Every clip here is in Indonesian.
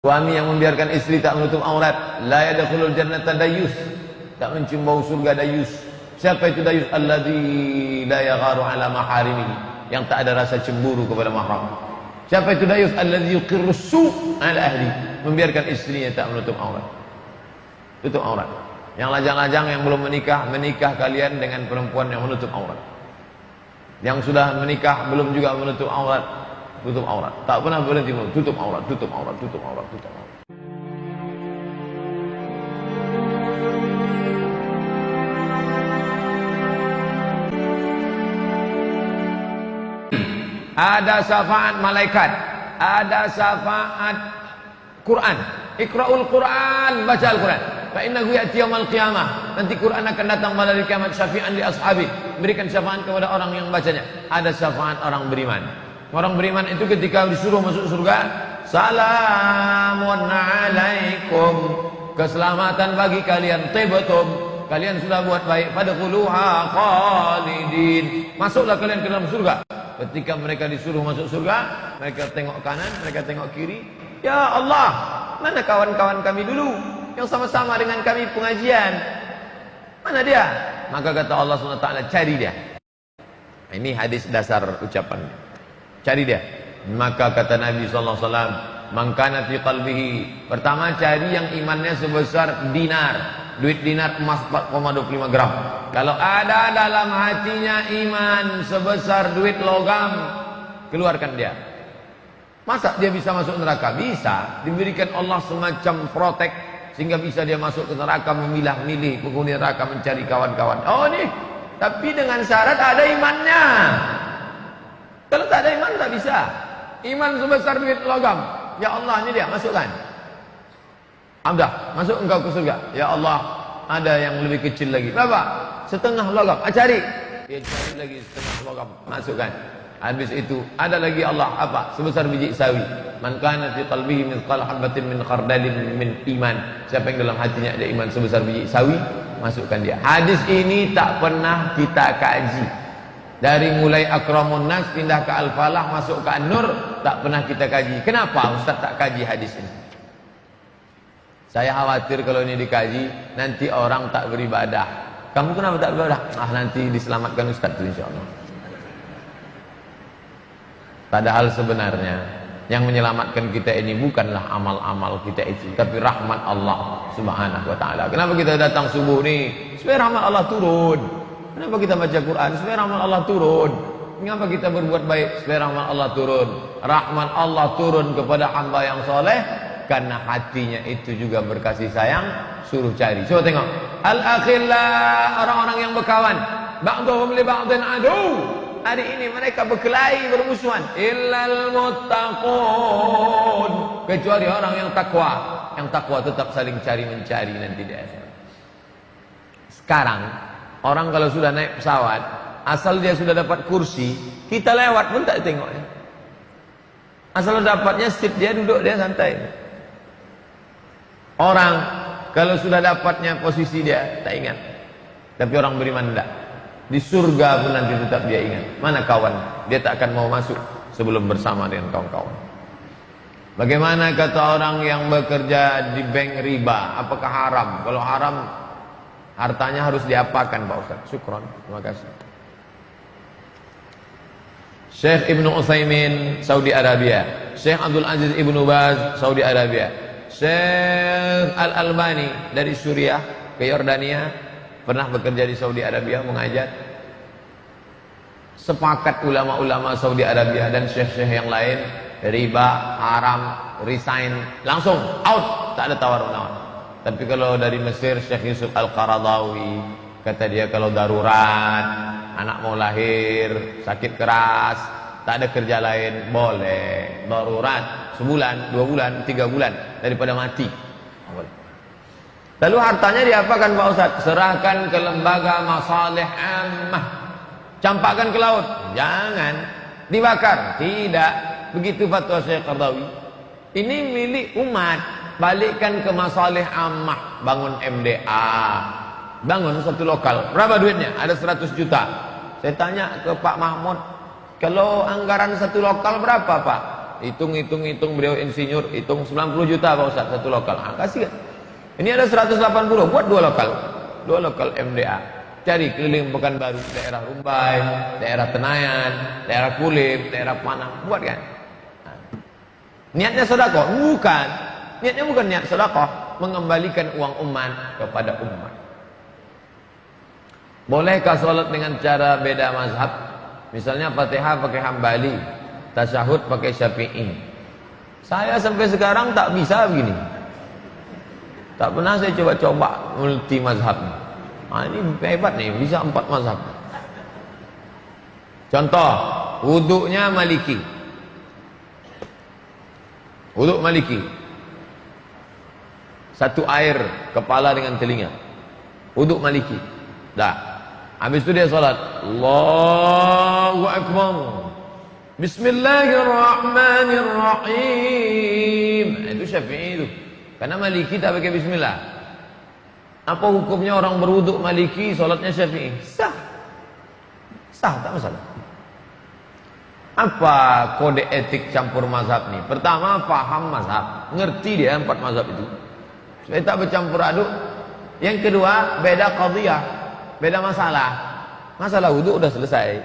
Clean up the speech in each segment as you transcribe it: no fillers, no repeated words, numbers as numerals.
Suami yang membiarkan istri tak menutup aurat, la yadkhulul jannata dayus, tak mencium bau surga dayus. Siapa itu dayus? Alladzi la yagharu ala maharimihi, yang tak ada rasa cemburu kepada mahram. Siapa itu dayus? Alladzi yuqirru su' ala ahli, membiarkan istrinya tak menutup aurat. Tutup aurat. Yang lajang-lajang yang belum menikah, menikah kalian dengan perempuan yang menutup aurat. Yang sudah menikah belum juga menutup aurat, tutup aurat. Tak pernah berhenti tutup aurat, tutup aurat, tutup aurat, tutup aurat. Ada syafaat malaikat, ada syafaat Quran. Iqra'ul Quran, baca Al-Quran. Fa innahu ya'ti yaumil qiyamah. Nanti Quran akan datang pada hari kiamat syafi'an li ashabi, berikan syafaat kepada orang yang bacanya. Ada syafaat orang beriman. Orang beriman itu ketika disuruh masuk surga, salamun alaikum, keselamatan bagi kalian, tibtum, kalian sudah buat baik, fadkhuluha khalidin, masuklah kalian ke dalam surga. Ketika mereka disuruh masuk surga, mereka tengok kanan, mereka tengok kiri. Ya Allah, mana kawan-kawan kami dulu yang sama-sama dengan kami pengajian? Mana dia? Maka kata Allah SWT, cari dia. Ini hadis dasar ucapannya. Cari dia. Maka kata Nabi SAW, man kana fi qalbihi, pertama cari yang imannya sebesar dinar, duit dinar emas 4,25 gram. Kalau ada dalam hatinya iman sebesar duit logam, keluarkan dia. Masa dia bisa masuk neraka? Bisa. Diberikan Allah semacam protek sehingga bisa dia masuk ke neraka, memilah-milih penghuni neraka, mencari kawan-kawan. Oh nih, tapi dengan syarat ada imannya. Kalau tak ada iman tak bisa. Iman sebesar duit logam. Ya Allah, ini dia, masukkan. Amdah, masuk engkau ke surga. Ya Allah, ada yang lebih kecil lagi. Berapa? Setengah logam. Cari. Dia cari lagi setengah logam. Masukkan. Habis itu ada lagi Allah apa? Sebesar biji sawi. Man kana fi qalbihi mithqal habatin min khardalin min iman. Siapa yang dalam hatinya ada iman sebesar biji sawi, masukkan dia. Hadis ini tak pernah kita kaji. Dari mulai Akramun Nas pindah ke Al-Falah, masuk ke An-Nur, tak pernah kita kaji. Kenapa Ustaz tak kaji hadis ini? Saya khawatir kalau ini dikaji, nanti orang tak beribadah. Kamu kenapa tak beribadah? Nanti diselamatkan Ustaz itu insyaAllah. Padahal sebenarnya yang menyelamatkan kita ini bukanlah amal-amal kita itu, tapi rahmat Allah Subhanahu wa ta'ala. Kenapa kita datang subuh nih? Supaya rahmat Allah turun. Kenapa kita baca Quran? Supaya rahmat Allah turun. Kenapa kita berbuat baik? Supaya rahmat Allah turun. Rahmat Allah turun kepada hamba yang soleh karena hatinya itu juga berkasih sayang. Suruh cari. Coba tengok. Al-akhillah, orang-orang yang berkawan. Ba'duhum li ba'din adu. Hari ini mereka berkelahi, bermusuhan. Illal muttaqun, kecuali orang yang takwa. Yang takwa tetap saling cari-mencari nanti di akhirat. Sekarang orang kalau sudah naik pesawat, asal dia sudah dapat kursi, kita lewat pun tak tengoknya. Asal dapatnya seat dia, duduk dia santai. Orang kalau sudah dapatnya posisi dia tak ingat. Tapi orang beriman tidak. Di surga pun nanti tetap dia ingat. Mana kawan? Dia tak akan mau masuk sebelum bersama dengan kawan-kawan. Bagaimana kata orang yang bekerja di bank riba? Apakah haram? Kalau haram, hartanya harus diapakan Pak Ustaz? Syukron, terima kasih. Syekh Ibnu Utsaimin, Saudi Arabia. Syekh Abdul Aziz Ibnu Baz, Saudi Arabia. Syekh Al-Albani dari Suriah ke Yordania, pernah bekerja di Saudi Arabia mengajar. Sepakat ulama-ulama Saudi Arabia dan syekh-syekh yang lain, riba haram, resign, langsung out, tak ada tawar-menawar. Tapi kalau dari Mesir, Syekh Yusuf Al-Qaradawi, kata dia kalau darurat, anak mau lahir, sakit keras, tak ada kerja lain, boleh. Darurat, sebulan, 2 bulan, 3 bulan, daripada mati. Boleh. Lalu hartanya diapakan Pak Ustaz? Serahkan ke lembaga masalih ammah. Campakkan ke laut? Jangan. Dibakar? Tidak. Begitu fatwa Syekh Qaradawi. Ini milik umat. Balikkan ke masalih ammah. Bangun MDA. Bangun satu lokal. Berapa duitnya? Ada 100 juta. Saya tanya ke Pak Mahmud, kalau anggaran satu lokal berapa Pak? Hitung beliau insinyur, hitung 90 juta Pak Ustaz satu lokal. Kasih kan. Ini ada 180, buat dua lokal MDA. Cari keliling Pekanbaru, daerah Rumbai, daerah Tenayan, daerah Kulim, daerah Panang, buat kan. Niatnya sedekah? Bukan. Niatnya bukan niat sedekah, mengembalikan uang umat kepada umat. Bolehkah sholat dengan cara beda mazhab? Misalnya Fatihah pakai Hambali, tasyahud pakai Syafi'i. Saya sampai sekarang tak bisa begini. Tak pernah saya coba-coba multi mazhab. Ini hebat nih, bisa 4 mazhab. Contoh, wuduknya Maliki. Wuduk Maliki. Satu air kepala dengan telinga. Wuduk Maliki. Dah. Habis itu dia salat. Allahu Akbar. Bismillahirrahmanirrahim. Itu Syafi'i itu. Karena Maliki tak pakai bismillah. Apa hukumnya orang berwuduk Maliki, salatnya Syafi'i? Sah. Sah, tak masalah. Apa kode etik campur mazhab ni? Pertama, faham mazhab. Ngerti dia 4 mazhab itu. Supaya tak bercampur aduk. Yang kedua, beda qadhiyah. Beda masalah. Masalah wuduk udah selesai.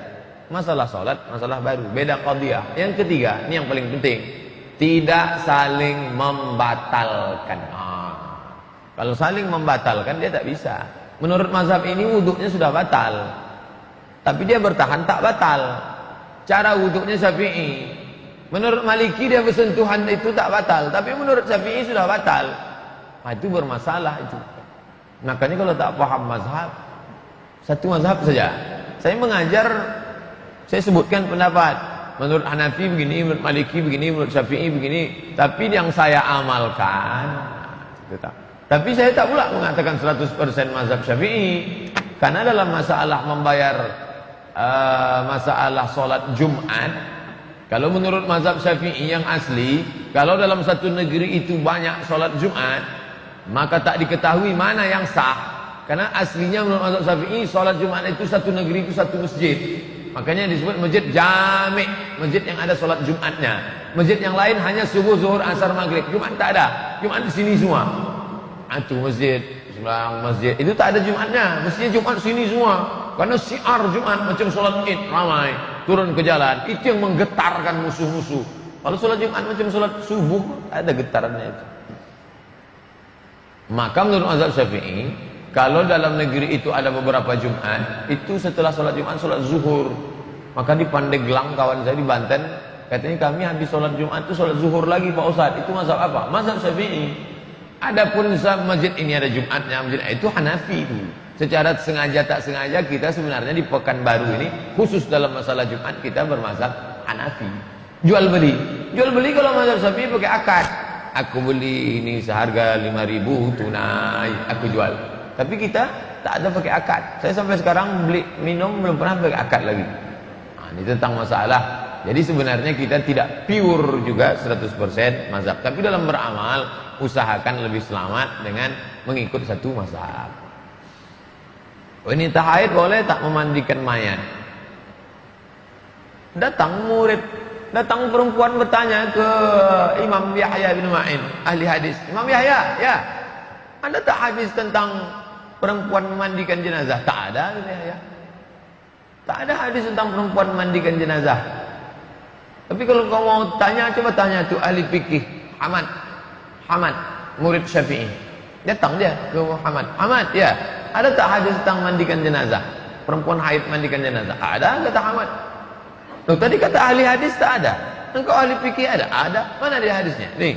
Masalah salat, masalah baru. Beda qadhiyah. Yang ketiga, ini yang paling penting. Tidak saling membatalkan. Kalau saling membatalkan dia tak bisa. Menurut mazhab ini wuduknya sudah batal. Tapi dia bertahan tak batal. Cara wuduknya Syafi'i. Menurut Maliki dia bersentuhan itu tak batal. Tapi menurut Syafi'i sudah batal. Itu bermasalah itu. Makanya kalau tak paham mazhab, satu mazhab saja. Saya mengajar, saya sebutkan pendapat. Menurut Hanafi begini, menurut Maliki begini, menurut Syafi'i begini. Tapi yang saya amalkan, tapi saya tak pula mengatakan 100% mazhab Syafi'i. Karena dalam masalah membayar masalah solat Jumat, kalau menurut mazhab Syafi'i yang asli, kalau dalam satu negeri itu banyak solat Jumat, maka tak diketahui mana yang sah. Karena aslinya menurut mazhab Syafi'i, solat Jumat itu satu negeri itu satu masjid. Makanya disebut masjid jami', masjid yang ada solat Jumatnya. Masjid yang lain hanya subuh, zuhur, asar, maghrib. Jumat tak ada. Jumat di sini semua. Itu masjid, sebelah masjid itu tak ada Jumatnya. Mestinya Jumat sini semua. Karena syiar Jumat macam solat Id, ramai turun ke jalan. Itu yang menggetarkan musuh-musuh. Kalau solat Jumat macam solat subuh, ada getarannya itu. Maka menurut mazhab Syafi'i, kalau dalam negeri itu ada beberapa Jumat, itu setelah solat Jumat, solat zuhur. Maka di Pandeglang, kawan saya di Banten, katanya kami habis solat Jumat itu solat zuhur lagi Pak Ustaz. Itu mazhab apa? Mazhab Syafi'i. Adapun masjid ini ada Jumatnya, masjid itu Hanafi itu. Secara sengaja tak sengaja kita sebenarnya di Pekanbaru ini khusus dalam masalah Jumat kita bermazhab Hanafi. Jual beli kalau mazhab Syafi'i pakai akad. Aku beli ini seharga 5.000 tunai, aku jual. Tapi kita tak ada pakai akad. Saya sampai sekarang beli minum belum pernah pakai akad lagi. Ini tentang masalah. Jadi sebenarnya kita tidak pure juga 100% mazhab. Tapi dalam beramal usahakan lebih selamat dengan mengikut satu mazhab. Wanita haid boleh tak memandikan mayat? Datang perempuan bertanya ke Imam Yahya bin Ma'in, ahli hadis. Imam Yahya, ya, Anda tak hadis tentang perempuan memandikan jenazah? Tak ada, kata Yahya. Tak ada hadis tentang perempuan memandikan jenazah. Tapi kalau kau mau tanya, coba tanya tu ahli fikih Hamad, murid Syafi'i. Datang dia ke Muhammad. Hamad, ya, ada tak hadis tentang mandikan jenazah? Perempuan haid mandikan jenazah? Ada, kata Hamad. Loh, tadi kata ahli hadis tak ada. Engkau ahli fikih ada? Ada. Mana dia hadisnya? Nih.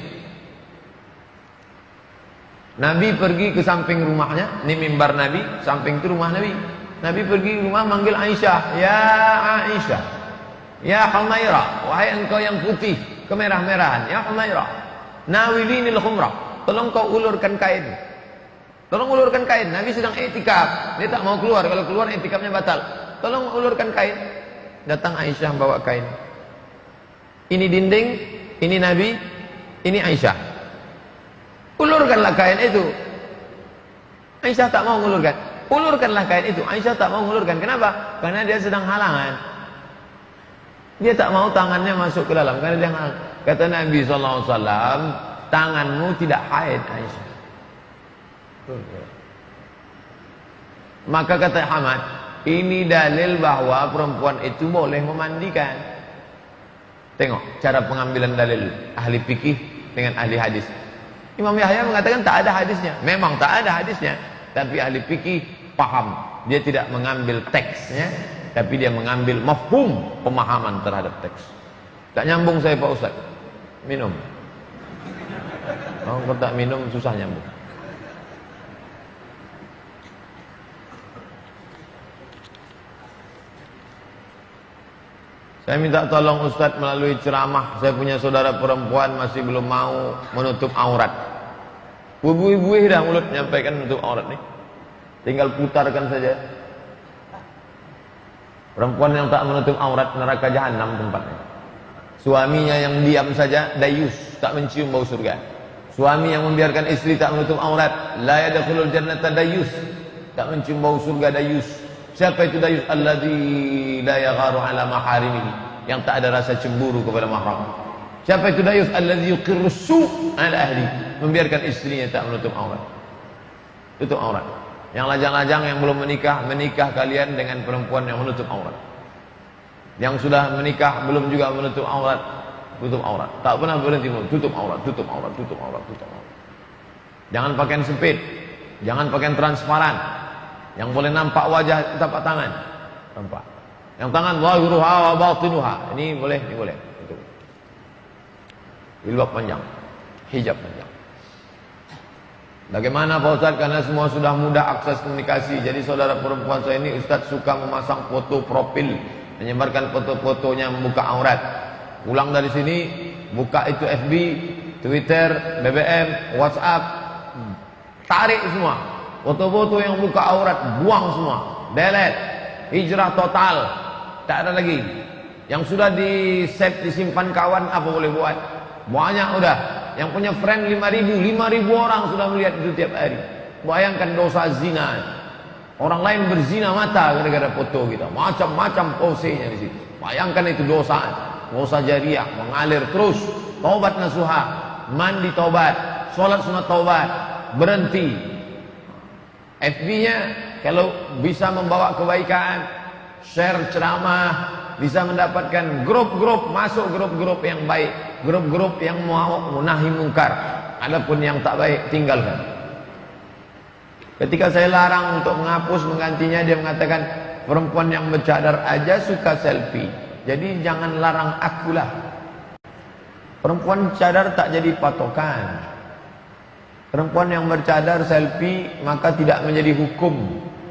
Nabi pergi ke samping rumahnya, ini mimbar Nabi, samping itu rumah Nabi. Nabi pergi ke rumah manggil Aisyah, "Ya Aisyah, ya Humairah, wahai engkau yang putih, kemerah-merahan, ya Humairah, nawilinil khumrah, tolong kau ulurkan kain." Tolong ulurkan kain. Nabi sedang i'tikaf, dia tak mau keluar, kalau keluar i'tikafnya batal. Tolong ulurkan kain. Datang Aisyah bawa kain. Ini dinding, ini Nabi, ini Aisyah. Ulurkanlah kain itu. Aisyah tak mau mengulurkan. Ulurkanlah kain itu. Aisyah tak mau mengulurkan. Kenapa? Karena dia sedang halangan. Dia tak mau tangannya masuk ke dalam karena dia kata Nabi SAW, tanganmu tidak haid, Aisyah. Maka kata Ahmad, ini dalil bahwa perempuan itu boleh memandikan. Tengok cara pengambilan dalil ahli fikih dengan ahli hadis. Imam Yahya mengatakan tak ada hadisnya. Memang tak ada hadisnya, tapi ahli fikih paham. Dia tidak mengambil teksnya, tapi dia mengambil mafhum, pemahaman terhadap teks. Tak nyambung saya Pak Ustaz. Minum. Kalau tak minum susah nyambung. Saya minta tolong Ustadz melalui ceramah. Saya punya saudara perempuan masih belum mau menutup aurat. Ibu-ibu dah mulut menyampaikan menutup aurat nih. Tinggal putarkan saja. Perempuan yang tak menutup aurat, neraka jahanam tempatnya. Suaminya yang diam saja, dayus, tak mencium bau surga. Suami yang membiarkan istri tak menutup aurat, la yadkhulul jannata dayus, tak mencium bau surga, dayus. Siapa itu dayus? Alladzi la yagharu ala maharimihi, yang tak ada rasa cemburu kepada mahram. Siapa itu dayus? Alladzi yuqirru su' ala ahli, membiarkan istrinya tak menutup aurat. Tutup aurat. Yang lajang-lajang yang belum menikah, menikah kalian dengan perempuan yang menutup aurat. Yang sudah menikah belum juga menutup aurat, tutup aurat. Tak pernah berhenti tutup aurat, tutup aurat, tutup aurat, tutup aurat. Jangan pakaian sempit, jangan pakaian transparan. Yang boleh nampak wajah, tapak tangan, nampak. Yang tangan zahiruha wa batinuha, ini boleh, ini boleh. Itu. Jilbab panjang, hijab panjang. Bagaimana Pak Ustaz? Karena semua sudah mudah akses komunikasi. Jadi saudara perempuan saya ini Ustaz suka memasang foto profil, menyebarkan foto-fotonya membuka aurat. Pulang dari sini buka itu FB, Twitter, BBM, WhatsApp, tarik semua. Foto-foto yang buka aurat, buang semua, delete, hijrah total, tak ada lagi. Yang sudah di save, disimpan kawan, apa boleh buat? Banyak udah. Yang punya friend 5.000 orang sudah melihat itu tiap hari. Bayangkan dosa zina. Orang lain berzina mata gara-gara foto kita. Macam-macam posenya di situ. Bayangkan itu dosa. Dosa jariah, mengalir terus. Taubat nasuha, mandi taubat, sholat sunat taubat, berhenti. FB-nya kalau bisa membawa kebaikan, share ceramah, bisa mendapatkan grup-grup, masuk grup-grup yang baik, grup-grup yang mau nahi mungkar. Adapun yang tak baik tinggalkan. Ketika saya larang untuk menghapus, menggantinya, dia mengatakan perempuan yang bercadar aja suka selfie. Jadi jangan larang akulah. Perempuan cadar tak jadi patokan. Perempuan yang bercadar selfie maka tidak menjadi hukum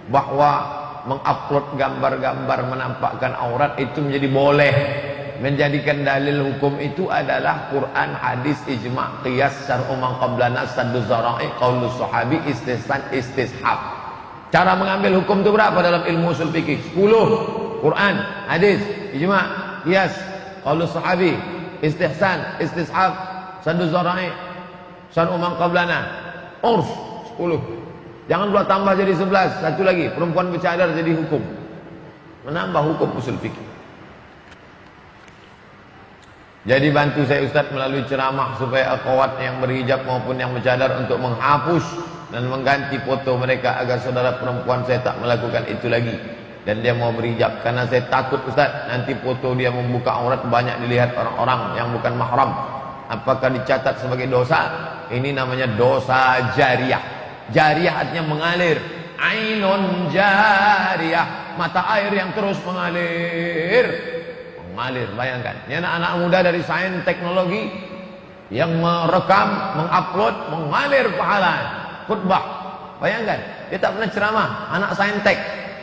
bahwa mengupload gambar-gambar menampakkan aurat itu menjadi boleh. Menjadikan dalil hukum itu adalah Quran, hadis, ijma', qiyas, syar'u man qablana, saddu zara'i, qaulus sahabi, istihsan, istishab. Cara mengambil hukum itu berapa dalam ilmu usul fikih? 10. Quran, hadis, ijma', qiyas, qaulus sahabi, istihsan, istishab, saddu zara'i, syar'u man qablana, urf. 10. Jangan pula tambah jadi 11. Satu lagi, perempuan bercadar jadi hukum. Menambah hukum usul fikih. Jadi bantu saya Ustaz melalui ceramah supaya akhwat yang berhijab maupun yang bercadar untuk menghapus dan mengganti foto mereka agar saudara perempuan saya tak melakukan itu lagi dan dia mau berhijab. Karena saya takut Ustaz nanti foto dia membuka aurat banyak dilihat orang-orang yang bukan mahram. Apakah dicatat sebagai dosa? Ini namanya dosa jariah. Jariah artinya mengalir. Ainun jariyah, mata air yang terus mengalir. Mengalir, bayangkan. Ini anak-anak muda dari sains teknologi yang merekam, mengupload, mengalir pahala khutbah. Bayangkan, dia tak pernah ceramah, anak saintek,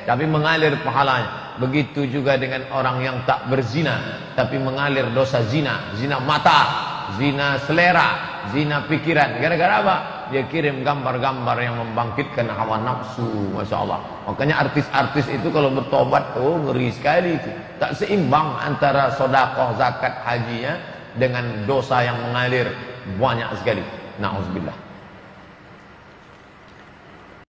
tapi mengalir pahalanya. Begitu juga dengan orang yang tak berzina, tapi mengalir dosa zina, zina mata, zina selera, zina pikiran. Gara-gara apa? Dia kirim gambar-gambar yang membangkitkan hawa nafsu. Masya Allah. Makanya artis-artis itu kalau bertobat, oh ngeri sekali itu. Tak seimbang antara sodakoh, zakat, hajinya dengan dosa yang mengalir banyak sekali. Na'udzubillah.